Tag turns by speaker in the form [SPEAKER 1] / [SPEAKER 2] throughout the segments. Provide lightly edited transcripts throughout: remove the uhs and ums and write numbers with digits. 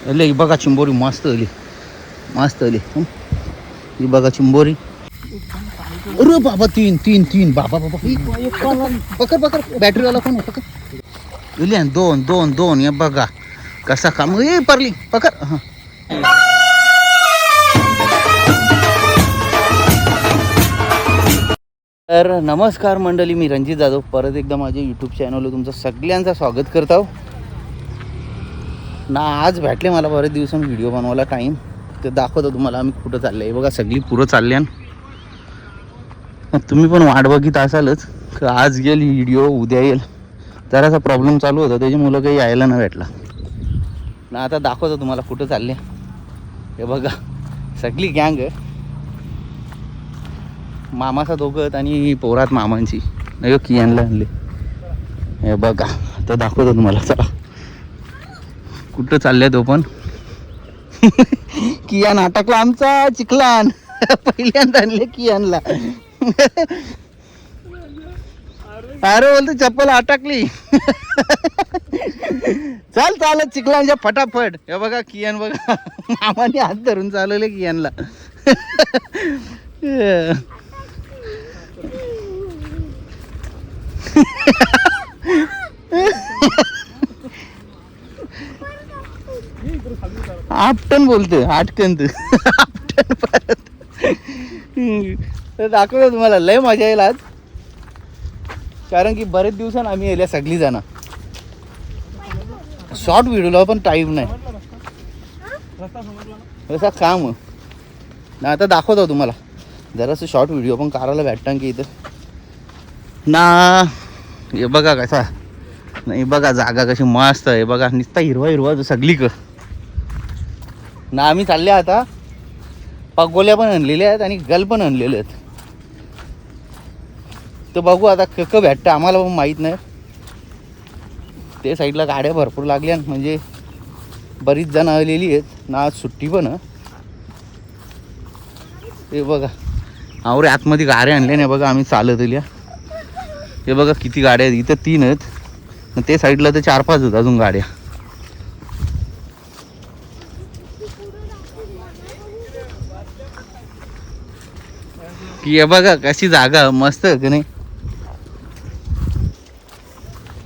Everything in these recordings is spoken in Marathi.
[SPEAKER 1] अले ही बघा चिंबोरी मस्त आली, मस्त आली. ही बघा चिंबोरी. अरे बाबा तीन तीन तीन बाबा बाबा. पकड पकड बॅटरीवाला कोण पकड. इलियन दोन दोन दोन. हे बघा कसा काम. ए परली पकड. हां तर नमस्कार मंडळी, मी रणजित जाधव परत एकदा माझ्या यूट्यूब चॅनलवर तुमचं सगळ्यांचं स्वागत करत आहो ना. आज भेटले मला बरेच दिवसांनी व्हिडिओ बनवायला टाईम, तर दाखवतो तुम्हाला आम्ही कुठं चाललं आहे. बघा सगळी पुरं चालल्यान. तुम्ही पण वाट बघित असालच, आज येईल व्हिडिओ उद्या येईल. जरासा प्रॉब्लेम चालू होता त्याच्यामुळं काही यायला नाही भेटला ना. आता दाखवतो तुम्हाला कुठं चालले. हे बघा सगळी गँग आहे, मामाचा दोघं आणि पोरात मामांची. नाही कियानला आणले. हे बघा तर दाखवतो तुम्हाला. चला कुठं चालले तो पण. कियान अटकला आमचा चिखलान. पहिल्यांदा आणले कियानला. अरे बोलतो चप्पल अटकली. चाल चालत चिखलांच्या फटाफट. हे बघा कियान बघा मामाने हात धरून चालवले कियानला. आपटन बोलतोय आटकंत. आपटन परत. तर दाखवतो तुम्हाला, लय मजा येईल आज, कारण की बरेच दिवसांनी आम्ही येल्या सगळी जण. शॉर्ट व्हिडिओला पण टाईम नाही, असं काम ना. आता दाखवतो तुम्हाला जरासं शॉर्ट व्हिडिओ पण करायला भेटतं की इथं ना. हे बघा कसा नाही, बघा जागा कशी मस्त आहे. बघा नुसता हिरवा हिरवा सगळीक ना. आम्ही चालले आता. पगोल्या पण आणलेल्या आहेत आणि गल पण आणलेले आहेत. तर बघू आता कक भेटतं, आम्हाला पण माहीत नाही. ते साईडला गाड्या भरपूर लागल्या, म्हणजे बरीच जण आलेली आहेत ना. आज सुट्टी पण. हे बघा आवरे आतमध्ये गाड्या आणल्या नाही. बघा आम्ही चालत आल्या. हे बघा किती गाड्या आहेत. इथं 3 आहेत, ते साईडला तर 4-5 आहेत अजून गाड्या. की हे बघा कशी जागा मस्त आहे की नाही.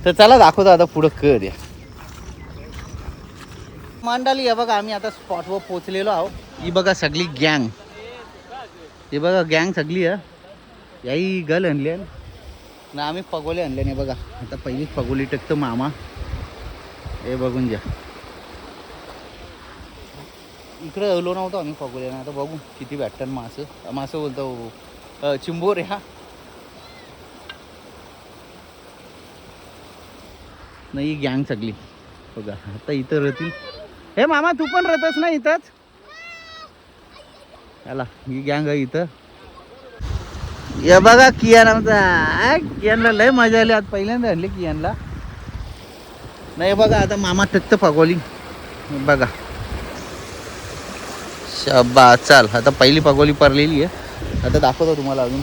[SPEAKER 1] तर चला दाखवतो आता पुढं कर या मांडाली. हे बघा आम्ही आता स्पॉटवर पोचलेलो आहो. ही बघा सगळी गँग. हे बघा गँग सगळी आहे. याही गल आणली ना. आम्ही पगोले आणले नाही. बघा आता पहिलीच पगोली टाकतं मामा. हे बघून घ्या. इकडे आलो नव्हतो आम्ही पगोले ना. आता बघू किती भेटतं मासं. मासं बोलतो चिंबोर ह्या नाही. गँग सगळी बघा आता इथं राहतील. हे मामा तू पण राहतस ना इथंच. याला ही गँग आहे इथं. या बघा कियान आमचा. कियानला लय मजा आली आज. पहिल्यांदा आणली कियानला नाही. बघा आता मामा टक्त पगोली. बघा शब्बा. चाल आता पहिली पगोली परलेली आहे. आता दाखवतो तुम्हाला अजून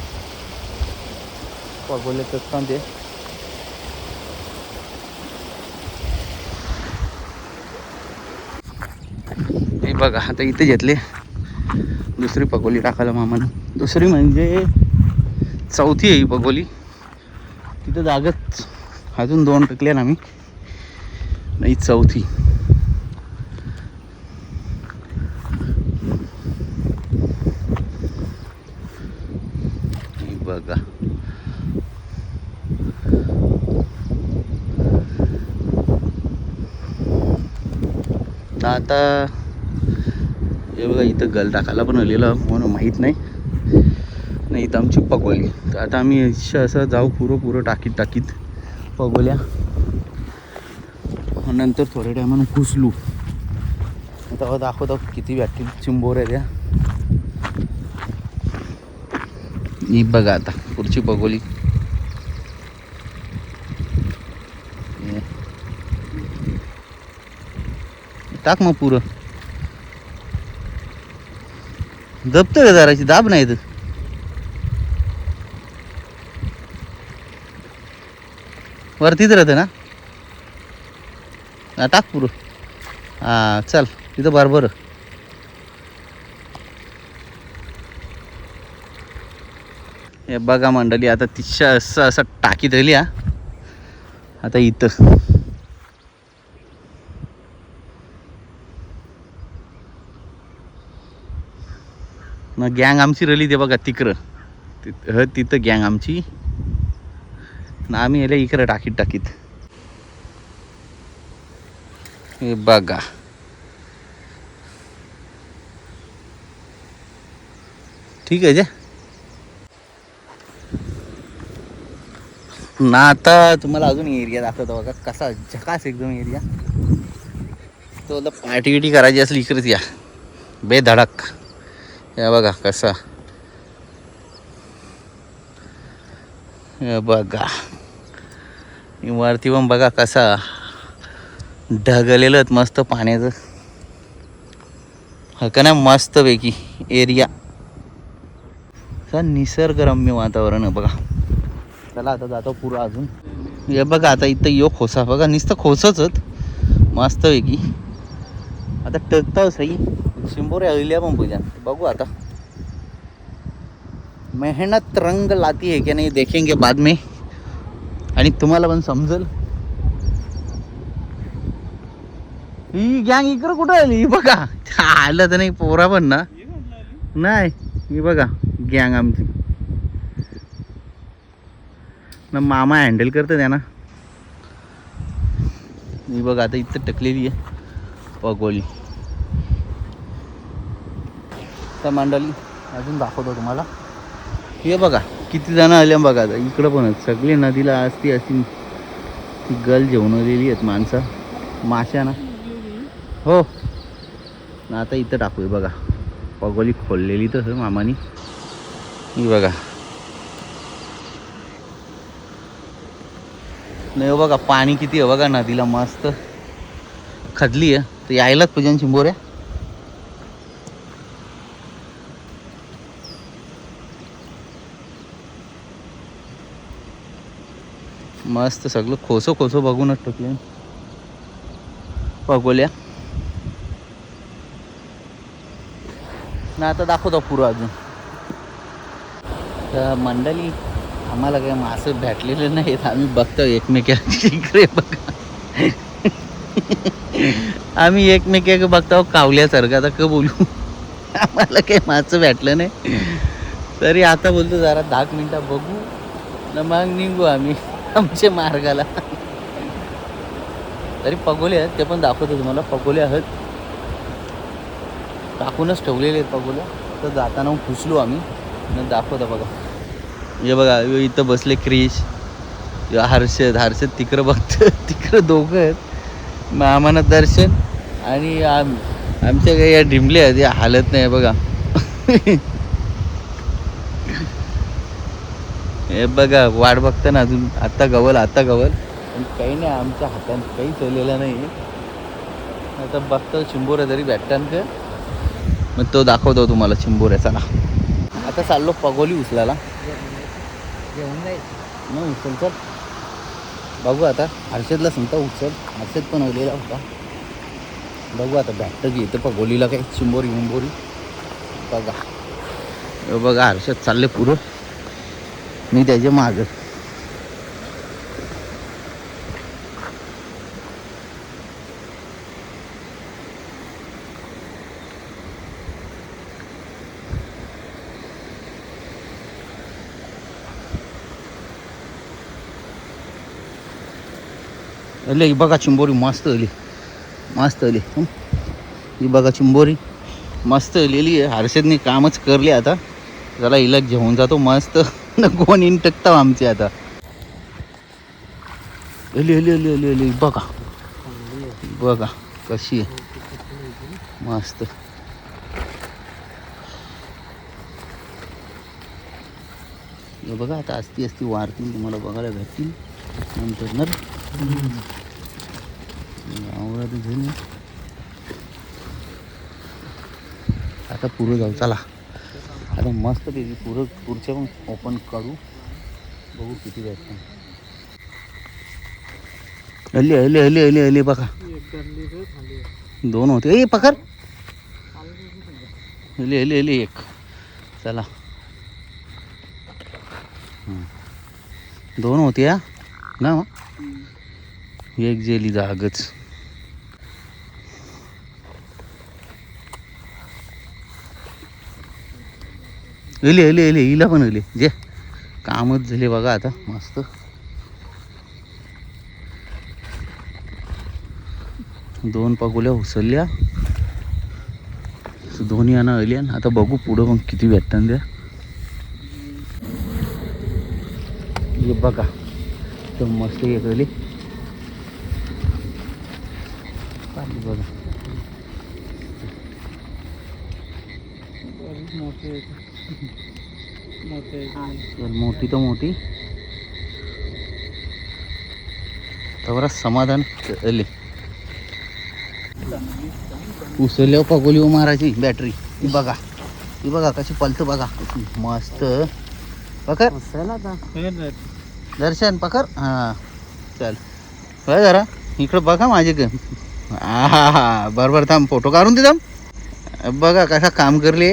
[SPEAKER 1] पगोले टक्ता ते. हे बघा आता इथे घेतले दुसरी पगोली टाकायला मामानं. दुसरी म्हणजे चौथी आहे ही पगोली. तिथं जागत अजून 2 टाकल्या ना आम्ही. नाही चौथी. बघा आता हे बघा इथं गल टाकायला पण आलेलं म्हणून माहीत नाही. नाही इथं आमची पगोली. तर आता आम्ही असं जाऊ पुरं टाकीत पगोल्या. नंतर थोड्या टायमानं घुसलू तेव्हा दाखवतो किती भेटतील चिंबोऱ्या त्या. ही बघा आता पुढची पगोली. टाक मग पुरं. दबतं का जराची दाब नाही तर. वरतीच राहतं ना. टाक पुरं. हां चल तिथं बरोबर हे बघा मंडळी. आता तिच्या असं टाकी दिली हा. आता इथं मग गँग आमची रली ते बघा तिकडं तिथं गँग आमची ना. आम्ही याला इकडं टाकीत हे बघा. ठीक आहे जे ना. आता तुम्हाला अजून एरिया दाखवतो बघा कसा झकास एकदम एरिया. तो पार्टी गिटी करायची असली इकडेच या बेधडक. हे बघा कसा. हे बघा वरती पण बघा कसा ढगलेलं मस्त पाण्याचं. हा का नाही मस्त पैकी एरिया. निसर्गरम्य वातावरण आहे बघा. चला आता जातो पुरा अजून. हे बघा आता इथं यो खोसा बघा नुसतं खोसच मस्त पैकी. आता टकता सही शिंबोरे अहिल्या पण पूजा बघू आता. मेहनत रंग लाती है क्या नहीं देखेंगे बाद में. आणि तुम्हाला पण समजेल. ही गँग इकडं कुठं आली बघा. आलं तर नाही पोरा पण ना नाही. ही बघा गँग आमची ना. मामा हँडल करतं त्यांना. ही बघा आता इथं टकलेली आहे पगोली. त्या मंडळी अजून दाखवतो तुम्हाला. हे बघा किती जण आले बघा. आता इकडं पण सगळे नदीला असती अशी ती गल जेवणलेली आहेत माणसं माशा ना. हो ना. आता इथं टाकूया बघा पगोली खोललेली तर मामानी. ही बघा नाही बघा पाणी किती आहे बघा. नदीला मस्त खदली आहे तर यायलाच पूजन चिंबोऱ्या. मस्त सगळं खोसो बघूनच टाकले पगोल्या ना. आता दाखवतो पुरं अजून. तर मंडळी आम्हाला काही मासे भेटलेले नाहीत. आम्ही बघतो एकमेकांकडे बघा. आम्ही एकमेकांकडे बघतो कावल्यासारखं. आता का बोलू. आम्हाला काही मासं भेटलं नाही तरी आता बोलतो जरा 10 मिनिटं बघू ना मग निघू आम्ही आमच्या मार्गाला. तरी पगोले आहेत ते पण दाखवतो तुम्हाला. पगोले आहेत टाकूनच ठेवलेले आहेत पगोल्या. तर जाताना फुसलो आम्ही न दाखवतो बघा. हे बघा इथं बसले क्रिश हर्षद तिकडं बघतं. तिकडं दोघं आहेत. मामानं दर्शन आणि आमच्या काही या ढिमल्या आहेत या हालत नाही बघा. हे बघा वाट बघता ना अजून. आता गवल पण काही नाही आमच्या हातात काही चाललेलं नाही. आता बघतो चिंबोऱ्या तरी भेटतान का मग तो दाखवतो तुम्हाला चिंबोऱ्या. चला आता चाललो पगोली उचलायला. मग उचल चल बघू आता. हर्षदला सांगता उचल. हर्षद पण आलेला होता. बघू आता भेटतं की येतं पगोलीला काही चिंबोरी बघा. बघा हर्षद चालले पुरं. मी त्याच्या मागं. अरे ही बघा चिंबोरी मस्त आली ही बघा चिंबोरी मस्त आलेली आहे. हर्षदने कामच करले. आता जरा हिला घेऊन जातो मस्त न कोण इन टकता आमची. आता अली बघा कशी आहे मस्त. बघा आता असती वारतील तुम्हाला बघायला भेटतील नंतर ना. आवडत घेऊन आता पुढं जाऊ. चला आता मस्त पैकी पुढच्या पण ओपन काढू बघू किती भेटतं. हल्ली बघा दोन होते. ए पकड. ले एक. चला दोन होते या ना. एक जेली जागच. एले हिला पण एले जे कामच झाले बघा आता मस्त. दोन पगोल्या उचलल्या दोन्ही आणा आल्या. आता बघू पुढं मग किती भेटतात द्या. हे बघा तर मस्त एक आली बघा. मोठी तर मोठी तर समाधान आले. उसल्यावर पगोली मारायची बॅटरी. ही बघा कशी पलतं बघा मस्त. पकड दर्शन पकड. हां चल बघ जरा इकडं बघा माझे ग. हा बरोबर थांब फोटो काढून दे. थांब बघा कसा काम करले.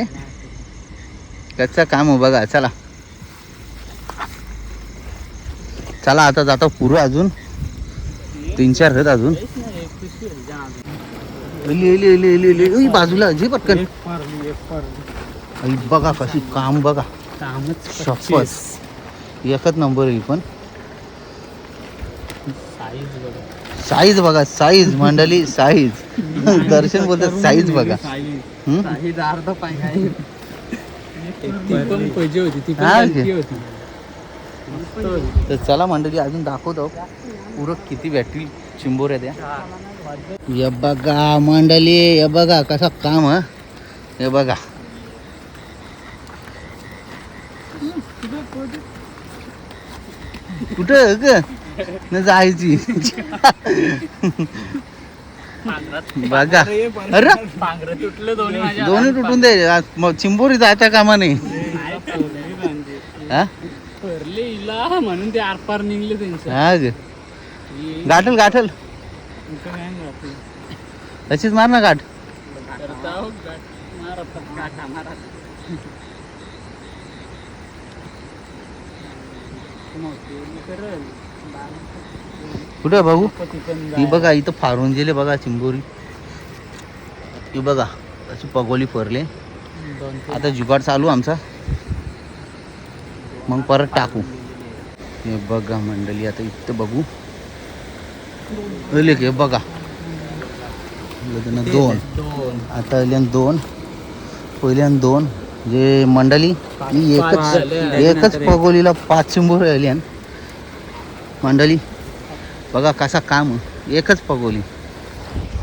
[SPEAKER 1] कच्चा काम हो बघा. चला चला आता जातो पुरं. अजून 3-4 आहेत अजून. बाजूला जी पटकन. बघा कशी काम बघा. शपथ एकच नंबर आहे. पण साईज बघा. साईज मंडळी साईज. दर्शन बोलतात साईज बघा. तर चला मंडळी अजून दाखवतो पुरं किती बॅटरी चिंबोऱ्या द्या. हे बघा मंडळी हे बघा कसा काम. हा हे बघा कुठं ग न जायची. बघा अरे दोन्ही तुटून दे. चिंबोरी जायच्या कामा नाही. म्हणून ते आरपार निघले त्यांचे. हा ग गाठल तशीच मार ना गाठ. कुठं भाऊ. ही बघा इथं फारून गेले बघा चिंबोरी. ही बघा अशी पगोली फरले. आता जुगाड चालू आमचा. मग परत टाकू. हे बघा मंडळी आता इथं बघू. हे बघा 2 आता आल्या 2 पहिल्यान 2 जे मंडळी एकच पगोलीला 5 चिंबोरी आल्या मंडळी. बघा कसा काम. एकच पगोली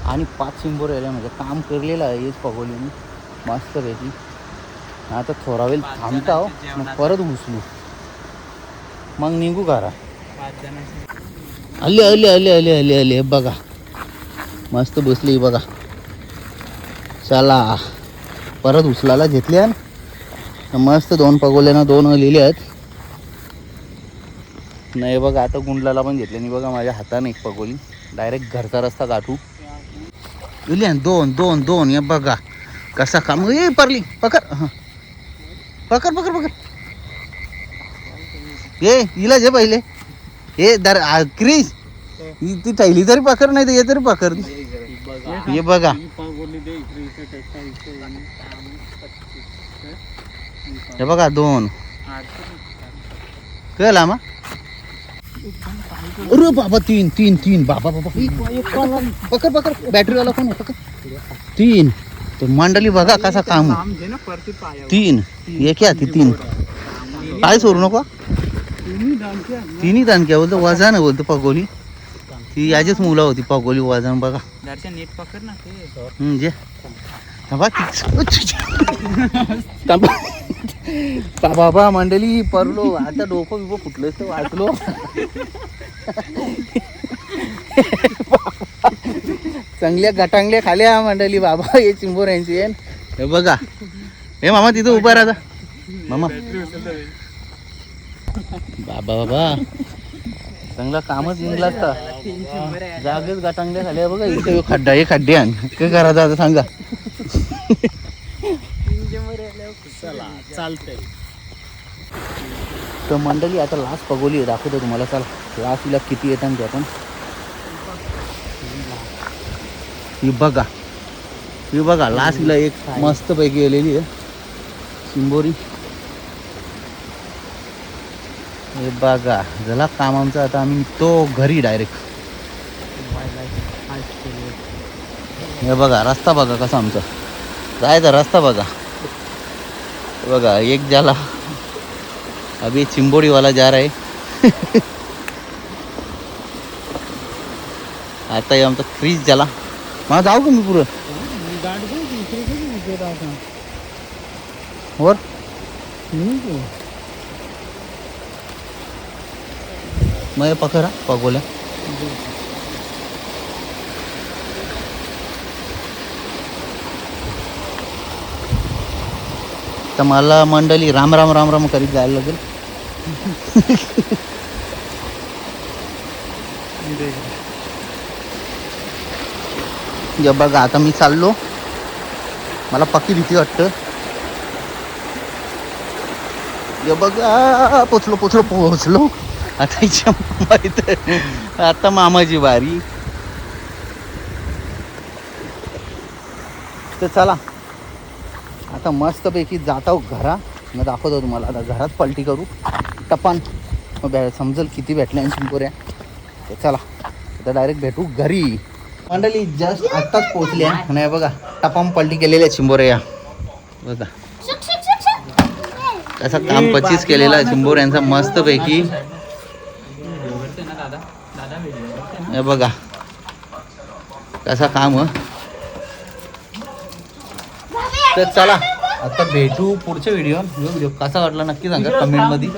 [SPEAKER 1] आणि 5 चिंबोरी आल्या म्हणजे काम करलेलं आहे हेच पगोलीने मस्त पैकी. आता थोडा वेळ थांबता मग परत उचलू मग निघू करा. आले बघा मस्त बसली बघा. चला परत उचलायला घेतल्या. मस्त 2 पगोल्यानं 2 लिहिले आहेत. नाही बघा आता गुंडलाला पण घेतले नाही बघा. माझ्या हाताने एक पगोली डायरेक्ट घरचा रस्ता गाठू. लिहिले 2 हे बघा कसा काम. ए परली पकड. हां पकड ये हिला जे पहिले हे दर क्रिस ती थैली तरी पकड नाही तर हे तरी पकड. हे बघा हे बघा 2 कळला मा. अरे बाबा 3 बाबा पकड बॅटरीवाला कोण आहे पकड. 3 तर मंडळी बघा कसा काम. 3 एक या 3 काय सोडू नको. 3 दानक्या बोलतो वजन बोलतो पगोली. ती याचीच मुलं होती पगोली वजन बघा. नीट पकड ना जे बाबा मंडळी परलो. आता डोकं बिबो फुटलं तर वाचलो. चांगल्या गटांगल्या खाल्या मंडळी बाबा हे चिंबोऱ्यांची. हे बघा हे मामा तिथं उभा राहा मामा. बाबा चांगला कामच निघला असता. जागेच गाठांगल्या झाल्या बघा. इथे खड्डा हे खड्डे आण काय करायचं आता सांगा.
[SPEAKER 2] चालतंय.
[SPEAKER 1] तर मंडळी आता लास्ट पगोली दाखवतो तुम्हाला. चला लास्ट हिला किती येतात ते आपण. ही बघा लास्ट हिला एक मस्त पैकी गेलेली आहे चिंबोरी. हे बघा झाला काम आमचं. आता आम्ही तो घरी डायरेक्ट. हे बघा रस्ता बघा कसा आमचा जायचा रस्ता बघा. बघा एक जाला अभी चिंबोड़ी वाला जा रहा है. आता ये आमचा क्रीज झाला. मला जाऊ का मी पुरं वर. मग पकरा पगोल्या. तर मला मंडळी राम राम राम राम करीत जायला लागेल. हे बघा आता मी चाललो. मला पक्की भीती वाटतं. हे बघा पोचलो. आता इच्छा माहित आता मामाची बारी. तर चला आता मस्तपैकी जातो घरा. मग दाखवतो तुम्हाला. आता घरात पलटी करू टपान. मग समजेल किती भेटल्या चिंपोऱ्या. तर चला आता डायरेक्ट भेटू घरी. मंडळी जस्ट आत्ताच पोचल्या. नाही बघा टपाम पलटी केलेल्या चिंबोऱ्या. बघा कसं काम 25 केलेला चिंबोऱ्यांचा मस्तपैकी. हे बघा कसा काम. तर चला आता भेटू पुढच्या व्हिडिओ कसा वाटला नक्की सांगा कमेंटमध्ये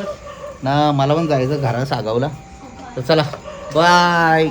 [SPEAKER 1] ना. मला पण जायचं घरा सागावला. तर चला बाय.